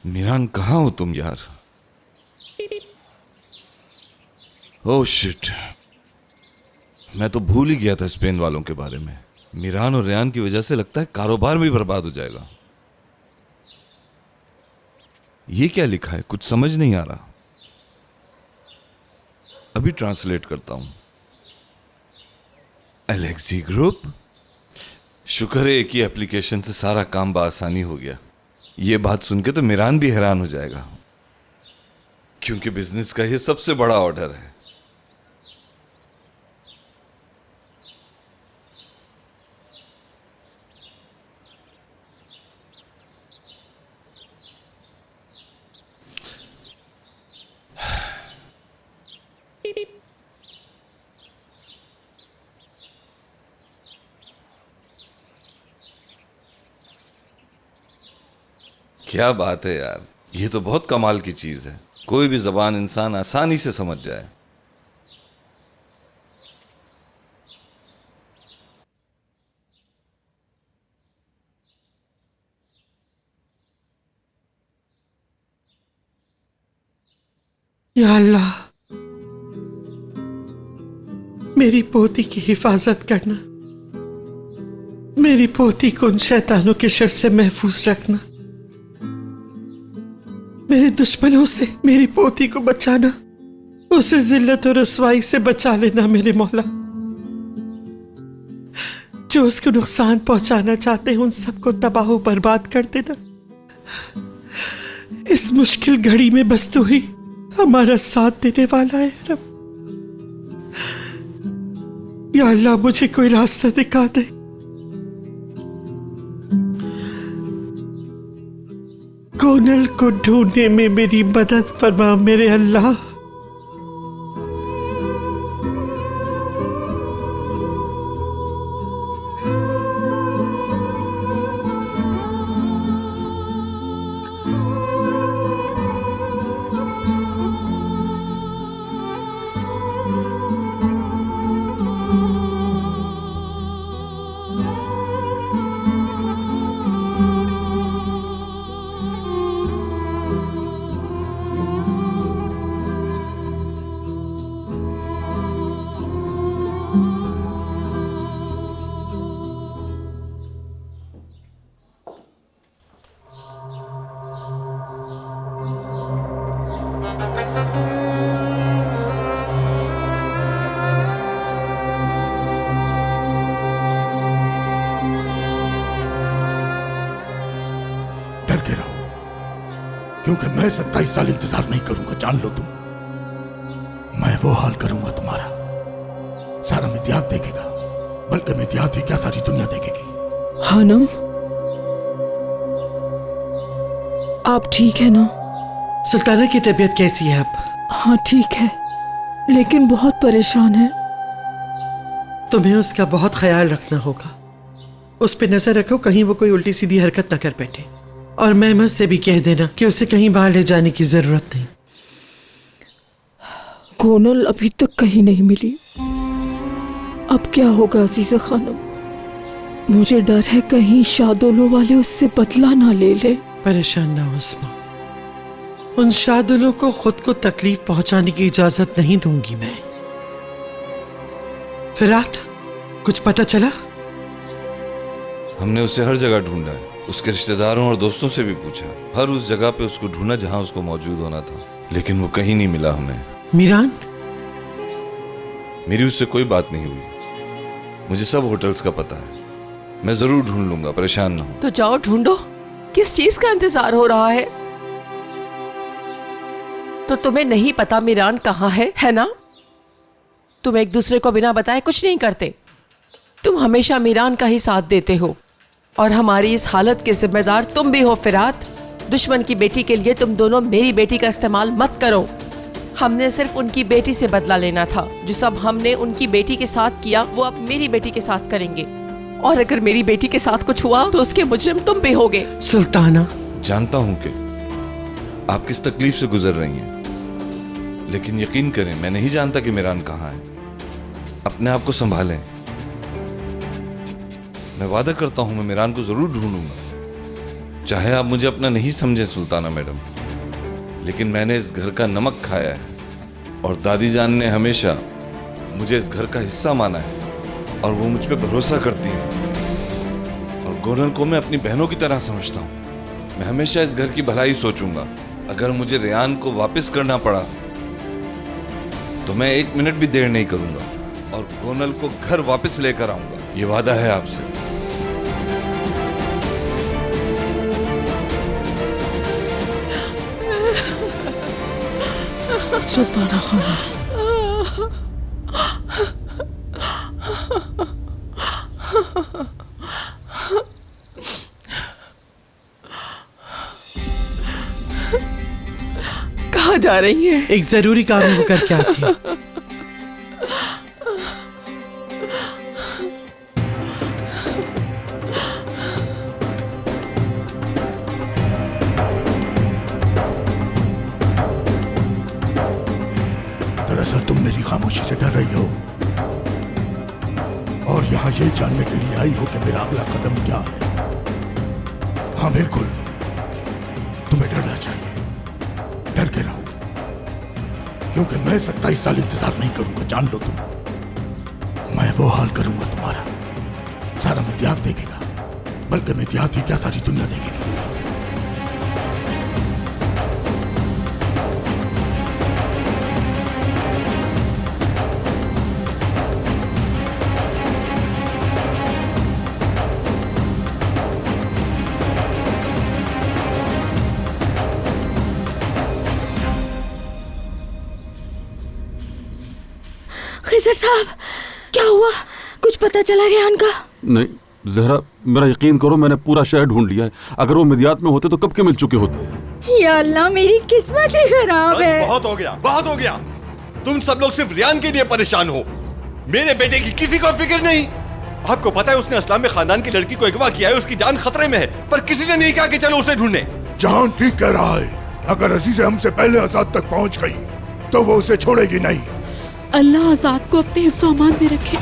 मीरान कहाँ हो तुम यार? ओह शिट, मैं तो भूल ही गया था स्पेन वालों के बारे में। मीरान और रेयान की वजह से लगता है कारोबार भी बर्बाद हो जाएगा। ये क्या लिखा है, कुछ समझ नहीं आ रहा। अभी ट्रांसलेट करता हूं। एलेक्सी ग्रुप, शुक्र है एक ही एप्लीकेशन से सारा काम बआसानी हो गया। ये बात सुन के तो मीरान भी हैरान हो जाएगा, क्योंकि बिजनेस का ये सबसे बड़ा ऑर्डर है। क्या बात है यार, ये तो बहुत कमाल की चीज है। कोई भी जबान इंसान आसानी से समझ जाए। या अल्लाह, मेरी पोती की हिफाजत करना, मेरी पोती को उन शैतानों के शर से महफूज रखना, मेरे दुश्मनों से मेरी पोती को बचाना, उसे जिल्लत और रसवाई से बचा लेना मेरे मौला। जो उसको नुकसान पहुंचाना चाहते हैं उन सबको तबाह बर्बाद कर देना। इस मुश्किल घड़ी में बस तू ही हमारा साथ देने वाला है रब। या अल्लाह, मुझे कोई रास्ता दिखा दे। कोनल को ढूंढने में मेरी मदद फरमा मेरे अल्लाह। डर के रहो, क्योंकि मैं 27 साल इंतजार नहीं करूंगा। जान लो तुम, मैं वो हाल करूंगा तुम्हारा, सारा मित्यात देखेगा। बल्कि मित्यात ही क्या, सारी दुनिया देखेगी। खानम, आप ठीक है ना? सुल्ताना की तबीयत कैसी है अब? हाँ ठीक है, लेकिन बहुत परेशान है। तुम्हें उसका बहुत ख्याल रखना होगा। उस पे नजर रखो, कहीं वो कोई उल्टी सीधी हरकत न कर बैठे। और मेहमद से भी कह देना कि उसे कहीं बाहर ले जाने की जरूरत नहीं। कोनल अभी तक कहीं नहीं मिली। अब क्या होगा अजीजा खानम? मुझे डर है कहीं शादोलो वाले उससे बदला ना ले ले। परेशान ना हो उस्मा, उन शादुलों को खुद को तकलीफ पहुंचाने की इजाजत नहीं दूंगी मैं। फिरात, कुछ पता चला? हमने उसे हर जगह ढूंढा है, उसके रिश्तेदारों और दोस्तों से भी पूछा। हर उस जगह पे उसको ढूंढा जहां उसको मौजूद होना था, लेकिन वो कहीं नहीं मिला हमें। मीरान? मेरी उससे कोई बात नहीं हुई। मुझे सब होटल्स का पता है, मैं जरूर ढूंढ लूंगा, परेशान ना हो। तो जाओ ढूंढो, किस चीज का इंतजार हो रहा है? तो तुम्हें नहीं पता मीरान कहाँ है ना? तुम एक दूसरे को बिना बताए कुछ नहीं करते। तुम हमेशा मीरान का ही साथ देते हो और हमारी इस हालत के जिम्मेदार तुम भी हो फिरात। दुश्मन की बेटी के लिए तुम दोनों मेरी बेटी का इस्तेमाल मत करो। हमने सिर्फ उनकी बेटी से बदला लेना था। जो सब हमने उनकी बेटी के साथ किया वो अब मेरी बेटी के साथ करेंगे, और अगर मेरी बेटी के साथ कुछ हुआ तो उसके मुजरिम तुम भी होगे। सुल्ताना, जानता हूं कि आप किस तकलीफ से गुजर रही हैं, लेकिन यकीन करें मैं नहीं जानता कि मीरान कहाँ है। अपने आप को संभालें। मैं वादा करता हूं मैं मीरान को जरूर ढूंढूंगा, चाहे आप मुझे अपना नहीं समझे सुल्ताना मैडम, लेकिन मैंने इस घर का नमक खाया है और दादी जान ने हमेशा मुझे इस घर का हिस्सा माना है और वो मुझ पे भरोसा करती हैं। और गोनल को मैं अपनी बहनों की तरह समझता हूँ। मैं हमेशा इस घर की भलाई सोचूंगा। अगर मुझे रेयान को वापस करना पड़ा तो मैं 1 मिनट भी देर नहीं करूंगा और गोनल को घर वापस लेकर आऊंगा। ये वादा है आपसे। सुल्ताना खानम, कहाँ जा रही हैं? एक जरूरी काम वो करके आती हूँ। दरअसल तुम मेरी खामोशी से डर रही हो और यहाँ ये जानने के लिए आई हो कि मेरा अगला कदम क्या है। हाँ बिल्कुल, तुम्हें डरना चाहिए। डर के रहो, क्योंकि मैं 27 साल इंतजार नहीं करूंगा, जान लो तुम। मैं वो हाल करूंगा तुम्हारा, सारा मित्यात देखेगा, बल्कि मित्यात ही क्या सारी दुनिया देखेगी। खिजर साहब, क्या हुआ? कुछ पता चला रेहान का? नहीं जहरा, मेरा यकीन करो, मैंने पूरा शहर ढूंढ लिया है। अगर वो मिदियात में होते तो कब के मिल चुके होते। या अल्लाह, मेरी किस्मत ही खराब है। बहुत हो गया, बहुत हो गया। तुम सब लोग सिर्फ रेयान के लिए परेशान हो, मेरे बेटे की किसी को फिक्र नहीं। आपको पता है उसने अस्लाम में खानदान की लड़की को अगवा किया है, उसकी जान खतरे में है, पर किसी ने नहीं कहा कि चलो उसे ढूंढने। जहान ठीक कह रहा है, अगर अजीज हमसे पहले आजाद तक पहुंच गई तो वो उसे छोड़ेगी नहीं। अल्लाह आजाद को अपने हिफ्ज़-ओ-अमान में रखे।